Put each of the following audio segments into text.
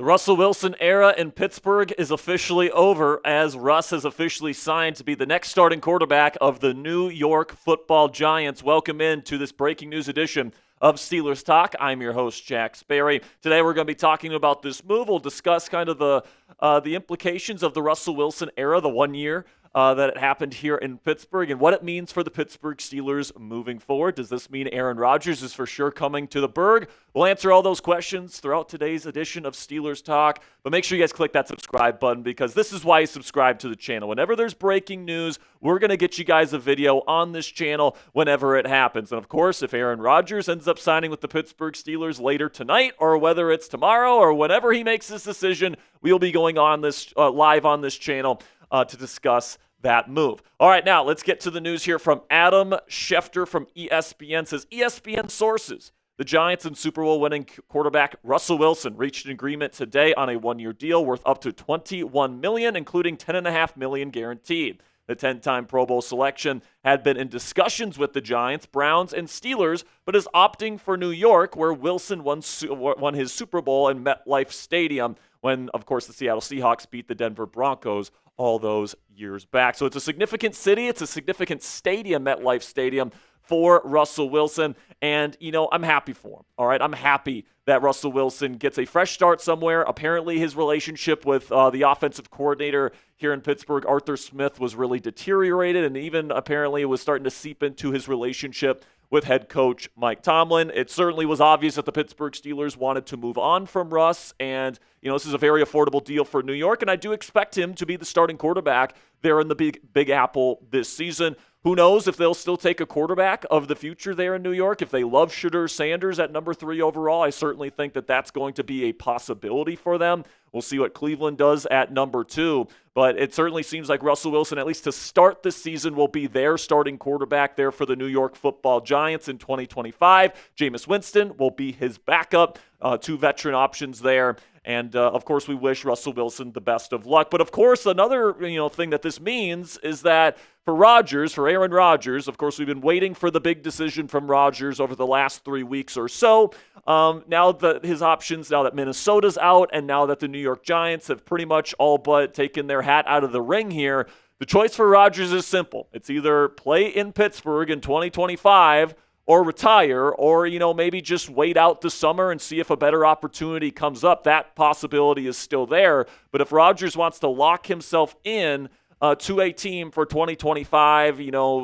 Russell Wilson era in Pittsburgh is officially over as Russ has officially signed to be the next starting quarterback of the New York Football Giants. Welcome in to this breaking news edition of Steelers Talk. I'm your host, Jack Sperry. Today we're going to be talking about this move. We'll discuss kind of the implications of the Russell Wilson era, the 1 year that it happened here in Pittsburgh, and what it means for the Pittsburgh Steelers moving forward. Does this mean Aaron Rodgers is for sure coming to the Burgh? We'll answer all those questions throughout today's edition of Steelers Talk, but make sure you guys click that subscribe button because this is why you subscribe to the channel. Whenever there's breaking news, we're going to get you guys a video on this channel whenever it happens. And of course, if Aaron Rodgers ends up signing with the Pittsburgh Steelers later tonight, or whether it's tomorrow, or whenever he makes this decision, we'll be going on this live on this channel to discuss that move. All right, now let's get to the news here from Adam Schefter from ESPN. Says ESPN sources, the Giants and Super Bowl winning quarterback Russell Wilson reached an agreement today on a 1-year deal worth up to $21 million, including $10.5 million guaranteed. The 10-time Pro Bowl selection had been in discussions with the Giants, Browns, and Steelers, but is opting for New York, where Wilson won his Super Bowl in MetLife Stadium when, of course, the Seattle Seahawks beat the Denver Broncos all those years back. So it's a significant city. It's a significant stadium, MetLife Stadium, for Russell Wilson. And, you know, I'm happy for him. All right, I'm happy that Russell Wilson gets a fresh start somewhere. Apparently his relationship with the offensive coordinator here in Pittsburgh, Arthur Smith, was really deteriorated, and even apparently it was starting to seep into his relationship with head coach Mike Tomlin. It certainly was obvious that the Pittsburgh Steelers wanted to move on from Russ, and you know, this is a very affordable deal for New York, and I do expect him to be the starting quarterback there in the Big Apple this season. Who knows if they'll still take a quarterback of the future there in New York? If they love Shedeur Sanders at number 3 overall, I certainly think that that's going to be a possibility for them. We'll see what Cleveland does at number 2. But it certainly seems like Russell Wilson, at least to start the season, will be their starting quarterback there for the New York Football Giants in 2025. Jameis Winston will be his backup. 2 veteran options there. And, of course, we wish Russell Wilson the best of luck. But, of course, another thing that this means is that for Aaron Rodgers, of course, we've been waiting for the big decision from Rodgers over the last 3 weeks or so. Now that his options, now that Minnesota's out, and now that the New York Giants have pretty much all but taken their hat out of the ring here, the choice for Rodgers is simple. It's either play in Pittsburgh in 2025 or retire, or, maybe just wait out the summer and see if a better opportunity comes up. That possibility is still there. But if Rodgers wants to lock himself in to a team for 2025,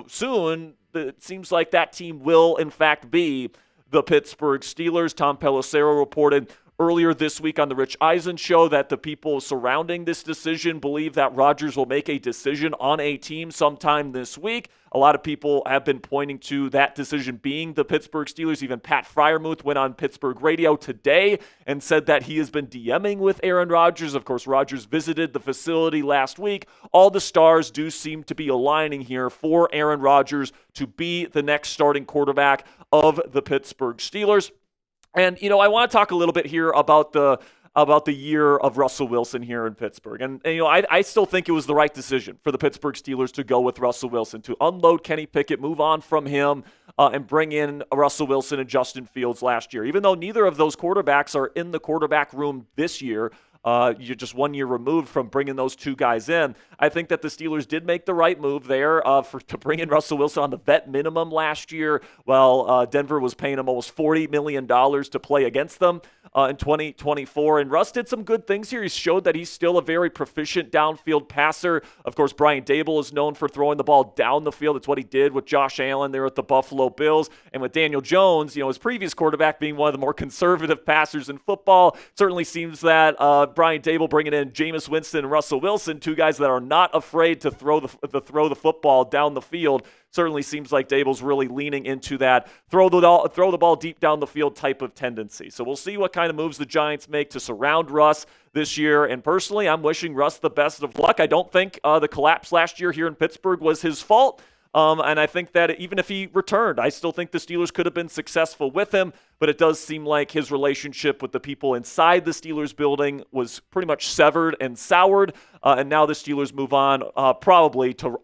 soon, it seems like that team will, in fact, be the Pittsburgh Steelers. Tom Pelissero reported earlier this week on the Rich Eisen show that the people surrounding this decision believe that Rodgers will make a decision on a team sometime this week. A lot of people have been pointing to that decision being the Pittsburgh Steelers. Even Pat Freiermuth went on Pittsburgh radio today and said that he has been DMing with Aaron Rodgers. Of course, Rodgers visited the facility last week. All the stars do seem to be aligning here for Aaron Rodgers to be the next starting quarterback of the Pittsburgh Steelers. And, I want to talk a little bit here about the year of Russell Wilson here in Pittsburgh. And I still think it was the right decision for the Pittsburgh Steelers to go with Russell Wilson, to unload Kenny Pickett, move on from him, and bring in Russell Wilson and Justin Fields last year. Even though neither of those quarterbacks are in the quarterback room this year, you're just 1 year removed from bringing those 2 guys in. I think that the Steelers did make the right move there to bring in Russell Wilson on the vet minimum last year, while Denver was paying him almost $40 million to play against them in 2024. And Russ did some good things here. He showed that he's still a very proficient downfield passer. Of course, Brian Dable is known for throwing the ball down the field. It's what he did with Josh Allen there at the Buffalo Bills. And with Daniel Jones, his previous quarterback being one of the more conservative passers in football, certainly seems that Brian Dable bringing in Jameis Winston and Russell Wilson, 2 guys that are not afraid to throw the football down the field. Certainly seems like Dable's really leaning into that throw the ball deep down the field type of tendency. So we'll see what kind of moves the Giants make to surround Russ this year. And personally, I'm wishing Russ the best of luck. I don't think the collapse last year here in Pittsburgh was his fault. And I think that even if he returned, I still think the Steelers could have been successful with him. But it does seem like his relationship with the people inside the Steelers building was pretty much severed and soured. And now the Steelers move on probably to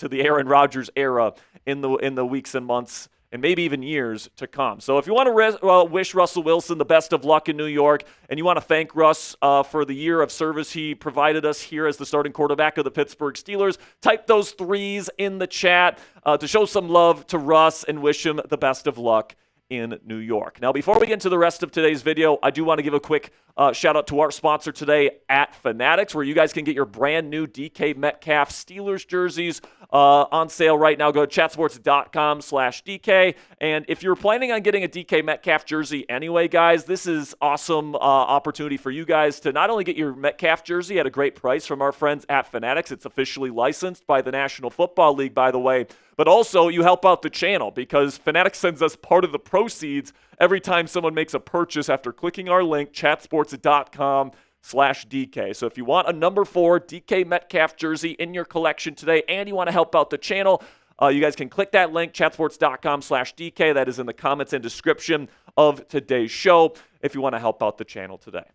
the Aaron Rodgers era in the weeks and months and maybe even years to come. So if you want to wish Russell Wilson the best of luck in New York, and you want to thank Russ for the year of service he provided us here as the starting quarterback of the Pittsburgh Steelers, type those 3s in the chat to show some love to Russ and wish him the best of luck in New York. Now, before we get into the rest of today's video, I do want to give a quick shout out to our sponsor today at Fanatics, where you guys can get your brand new DK Metcalf Steelers jerseys on sale right now. Go to chatsports.com/DK. And if you're planning on getting a DK Metcalf jersey anyway, guys, this is awesome opportunity for you guys to not only get your Metcalf jersey at a great price from our friends at Fanatics. It's officially licensed by the National Football League, by the way. But also, you help out the channel because Fanatics sends us part of the proceeds every time someone makes a purchase after clicking our link, chatsports.com/DK. So if you want a number 4 DK Metcalf jersey in your collection today and you want to help out the channel, you guys can click that link, chatsports.com/DK. That is in the comments and description of today's show if you want to help out the channel today.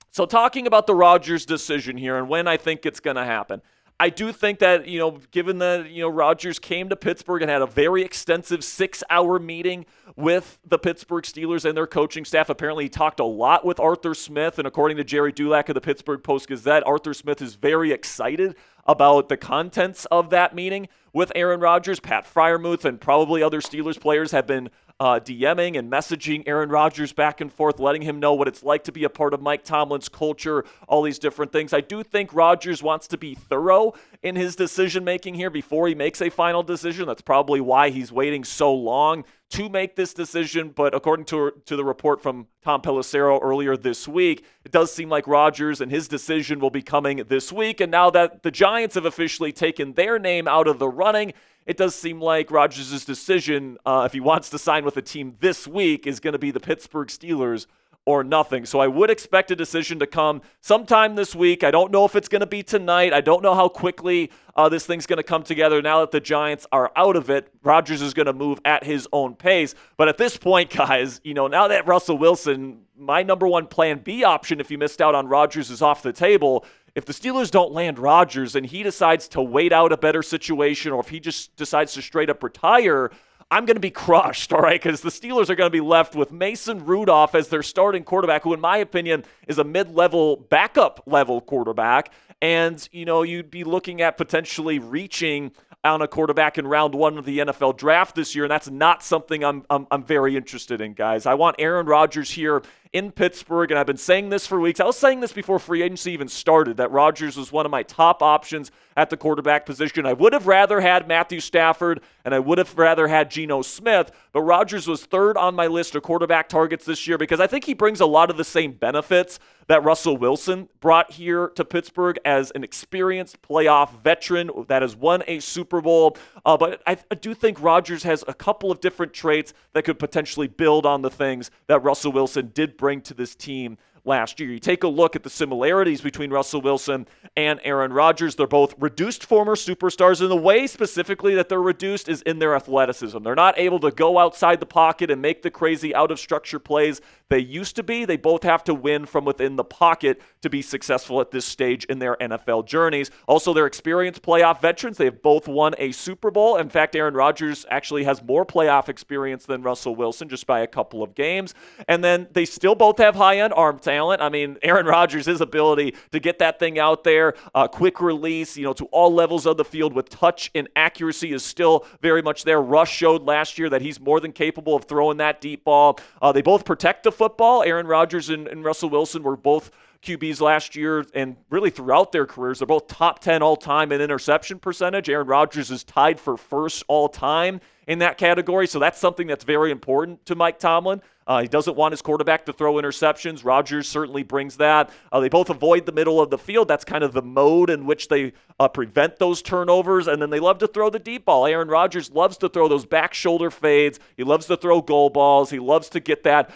So talking about the Rodgers decision here and when I think it's going to happen. I do think that, given that, Rodgers came to Pittsburgh and had a very extensive 6-hour meeting with the Pittsburgh Steelers and their coaching staff. Apparently, he talked a lot with Arthur Smith, and according to Jerry Dulac of the Pittsburgh Post-Gazette, Arthur Smith is very excited about the contents of that meeting with Aaron Rodgers. Pat Freiermuth and probably other Steelers players have been DMing and messaging Aaron Rodgers back and forth, letting him know what it's like to be a part of Mike Tomlin's culture, all these different things. I do think Rodgers wants to be thorough in his decision-making here before he makes a final decision. That's probably why he's waiting so long to make this decision, but according to the report from Tom Pelissero earlier this week, it does seem like Rodgers and his decision will be coming this week, and now that the Giants have officially taken their name out of the running, it does seem like Rodgers' decision, if he wants to sign with a team this week, is going to be the Pittsburgh Steelers or nothing. So I would expect a decision to come sometime this week. I don't know if it's going to be tonight. I don't know how quickly this thing's going to come together now that the Giants are out of it. Rodgers is going to move at his own pace. But at this point, guys, now that Russell Wilson, my number one plan B option if you missed out on Rodgers, is off the table. If the Steelers don't land Rodgers and he decides to wait out a better situation, or if he just decides to straight up retire, I'm going to be crushed, all right? Because the Steelers are going to be left with Mason Rudolph as their starting quarterback, who in my opinion is a mid-level, backup-level quarterback. And, you'd be looking at potentially reaching on a quarterback in round 1 of the NFL draft this year, and that's not something I'm very interested in, guys. I want Aaron Rodgers here in Pittsburgh, and I've been saying this for weeks. I was saying this before free agency even started, that Rodgers was one of my top options at the quarterback position. I would have rather had Matthew Stafford, and I would have rather had Geno Smith, but Rodgers was third on my list of quarterback targets this year because I think he brings a lot of the same benefits that Russell Wilson brought here to Pittsburgh as an experienced playoff veteran that has won a Super Bowl. But I do think Rodgers has a couple of different traits that could potentially build on the things that Russell Wilson did bring to this team last year. You take a look at the similarities between Russell Wilson and Aaron Rodgers. They're both reduced former superstars, and the way specifically that they're reduced is in their athleticism. They're not able to go outside the pocket and make the crazy out-of-structure plays they used to be. They both have to win from within the pocket to be successful at this stage in their NFL journeys. Also, they're experienced playoff veterans. They have both won a Super Bowl. In fact, Aaron Rodgers actually has more playoff experience than Russell Wilson, just by a couple of games. And then they still both have high-end arm talent. I mean, Aaron Rodgers, his ability to get that thing out there, quick release, to all levels of the field with touch and accuracy is still very much there. Russ showed last year that he's more than capable of throwing that deep ball. They both protect the football. Aaron Rodgers and Russell Wilson were both QBs last year, and really throughout their careers. They're both top 10 all-time in interception percentage. Aaron Rodgers is tied for first all-time in that category, so that's something that's very important to Mike Tomlin. He doesn't want his quarterback to throw interceptions. Rodgers certainly brings that. They both avoid the middle of the field. That's kind of the mode in which they prevent those turnovers, and then they love to throw the deep ball. Aaron Rodgers loves to throw those back shoulder fades. He loves to throw goal balls. He loves to get that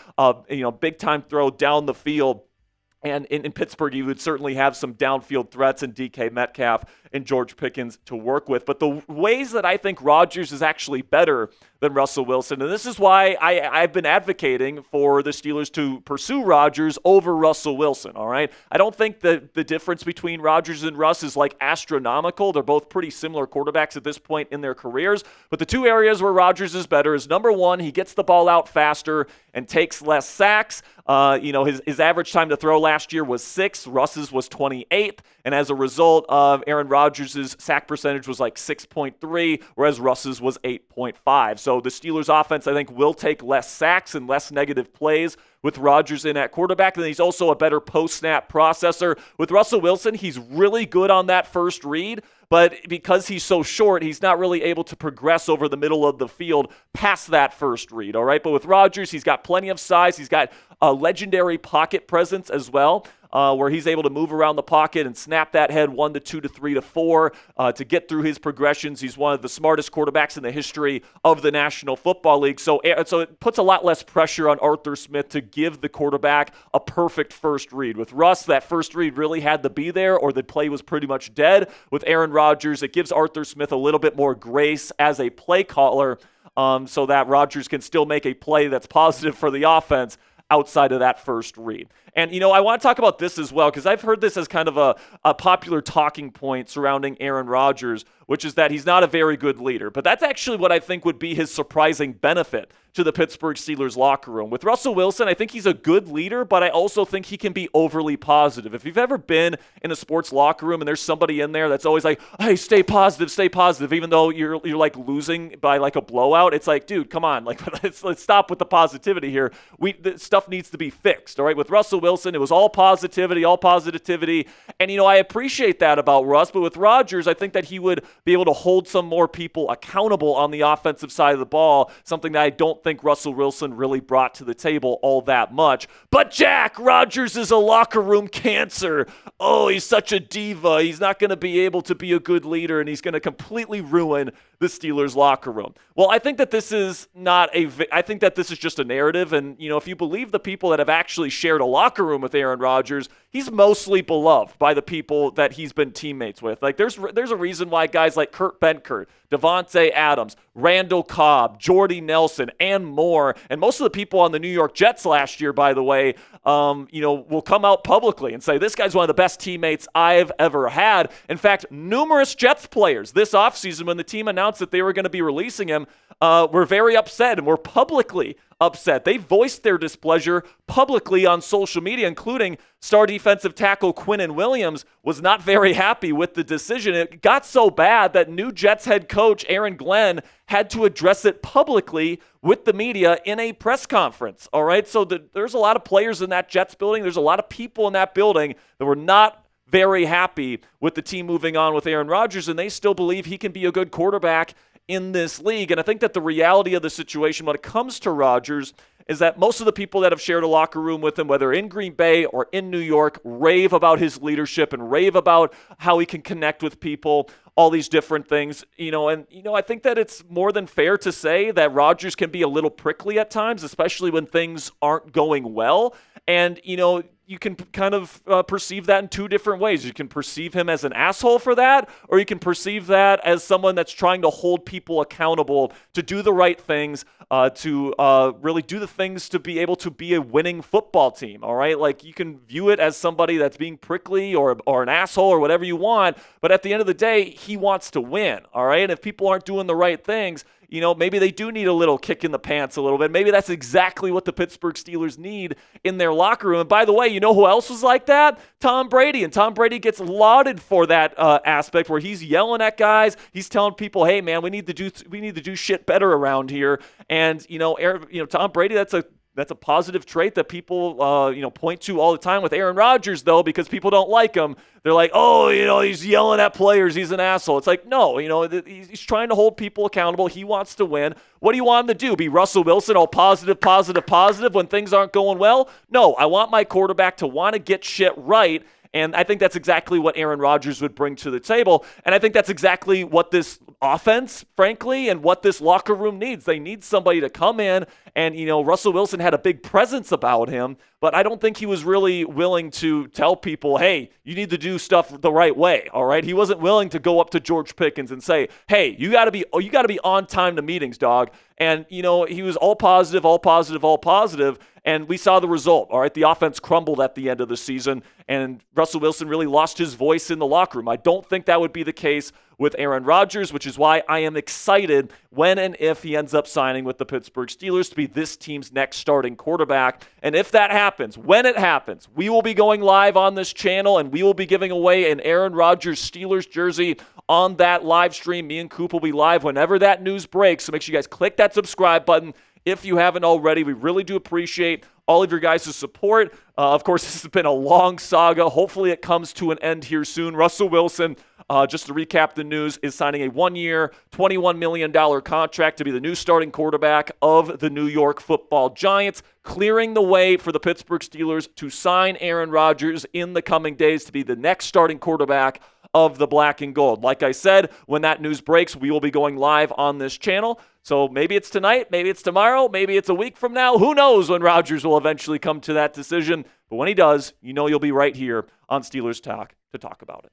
big-time throw down the field. And in Pittsburgh, you would certainly have some downfield threats in DK Metcalf and George Pickens to work with. But the ways that I think Rodgers is actually better than Russell Wilson, and this is why I've been advocating for the Steelers to pursue Rodgers over Russell Wilson, all right? I don't think that the difference between Rodgers and Russ is like astronomical. They're both pretty similar quarterbacks at this point in their careers. But the two areas where Rodgers is better is, number one, he gets the ball out faster and takes less sacks. His average time to throw last year was 6. Russ's was 28th. And as a result of Aaron Rodgers' sack percentage was like 6.3, whereas Russ's was 8.5. So the Steelers offense, I think, will take less sacks and less negative plays with Rodgers in at quarterback. And he's also a better post-snap processor. With Russell Wilson, he's really good on that first read, but because he's so short, he's not really able to progress over the middle of the field past that first read, all right? But with Rodgers, he's got plenty of size. He's got a legendary pocket presence as well, where he's able to move around the pocket and snap that head 1 to 2 to 3 to 4 to get through his progressions. He's one of the smartest quarterbacks in the history of the National Football League. So it puts a lot less pressure on Arthur Smith to give the quarterback a perfect first read. With Russ, that first read really had to be there or the play was pretty much dead. With Aaron Rodgers, it gives Arthur Smith a little bit more grace as a play caller so that Rodgers can still make a play that's positive for the offense outside of that first read. And, I want to talk about this as well, because I've heard this as kind of a popular talking point surrounding Aaron Rodgers, which is that he's not a very good leader. But that's actually what I think would be his surprising benefit to the Pittsburgh Steelers locker room. With Russell Wilson, I think he's a good leader, but I also think he can be overly positive. If you've ever been in a sports locker room and there's somebody in there that's always like, hey, stay positive, even though you're like losing by like a blowout, it's like, dude, come on, like let's stop with the positivity here. The stuff needs to be fixed, all right? With Russell Wilson, it was all positivity. And, I appreciate that about Russ, but with Rodgers, I think that he would be able to hold some more people accountable on the offensive side of the ball, something that I don't think Russell Wilson really brought to the table all that much. But Jack, Rodgers is a locker room cancer. Oh, he's such a diva. He's not going to be able to be a good leader, and he's going to completely ruin the Steelers locker room. Well, I think that this is I think that this is just a narrative, and, if you believe the people that have actually shared a locker room with Aaron Rodgers, he's mostly beloved by the people that he's been teammates with. Like, there's a reason why guys like Kurt Benkert, Devontae Adams, Randall Cobb, Jordy Nelson, and more, and most of the people on the New York Jets last year, by the way, will come out publicly and say, this guy's one of the best teammates I've ever had. In fact, numerous Jets players this offseason, when the team announced that they were going to be releasing him, were very upset and were publicly upset. They voiced their displeasure publicly on social media, including star defensive tackle Quinnen Williams was not very happy with the decision. It got so bad that new Jets head coach Aaron Glenn had to address it publicly with the media in a press conference. All right, so there's a lot of players in that Jets building. There's a lot of people in that building that were not very happy with the team moving on with Aaron Rodgers, and they still believe he can be a good quarterback in this league. And I think that the reality of the situation when it comes to Rodgers is that most of the people that have shared a locker room with him, whether in Green Bay or in New York, rave about his leadership and rave about how he can connect with people, all these different things. I think that it's more than fair to say that Rodgers can be a little prickly at times, especially when things aren't going well. And, you can kind of perceive that in two different ways. You can perceive him as an asshole for that, or you can perceive that as someone that's trying to hold people accountable to do the right things, to really do the things to be able to be a winning football team, all right? Like, you can view it as somebody that's being prickly or an asshole or whatever you want, but at the end of the day, he wants to win, all right? And if people aren't doing the right things, maybe they do need a little kick in the pants a little bit. Maybe that's exactly what the Pittsburgh Steelers need in their locker room. And by the way, you know who else was like that? Tom Brady. And Tom Brady gets lauded for that aspect where he's yelling at guys. He's telling people, hey, man, we need to do shit better around here. And, Tom Brady, that's a positive trait that people, point to all the time. With Aaron Rodgers, though, because people don't like him, they're like, oh, he's yelling at players. He's an asshole. It's like, no, he's trying to hold people accountable. He wants to win. What do you want him to do? Be Russell Wilson, all positive when things aren't going well? No, I want my quarterback to want to get shit right And I think that's exactly what Aaron Rodgers would bring to the table. And I think that's exactly what this offense, frankly, and what this locker room needs. They need somebody to come in, and, Russell Wilson had a big presence about him, but I don't think he was really willing to tell people, hey, you need to do stuff the right way, all right? He wasn't willing to go up to George Pickens and say, hey, you got to be on time to meetings, dog. And, he was all positive, and we saw the result, all right? The offense crumbled at the end of the season, and Russell Wilson really lost his voice in the locker room. I don't think that would be the case with Aaron Rodgers, which is why I am excited when and if he ends up signing with the Pittsburgh Steelers to be this team's next starting quarterback. And if that happens, when it happens, we will be going live on this channel, and we will be giving away an Aaron Rodgers Steelers jersey on that live stream. Me and Coop will be live whenever that news breaks, so make sure you guys click that subscribe button if you haven't already. We really do appreciate all of your guys' support. Of course, this has been a long saga. Hopefully it comes to an end here soon. Russell Wilson, just to recap the news, is signing a 1-year, $21 million contract to be the new starting quarterback of the New York Football Giants, clearing the way for the Pittsburgh Steelers to sign Aaron Rodgers in the coming days to be the next starting quarterback of the black and gold. Like I said, when that news breaks, we will be going live on this channel. So maybe it's tonight, maybe it's tomorrow, maybe it's a week from now. Who knows when Rodgers will eventually come to that decision. But when he does, you'll be right here on Steelers Talk to talk about it.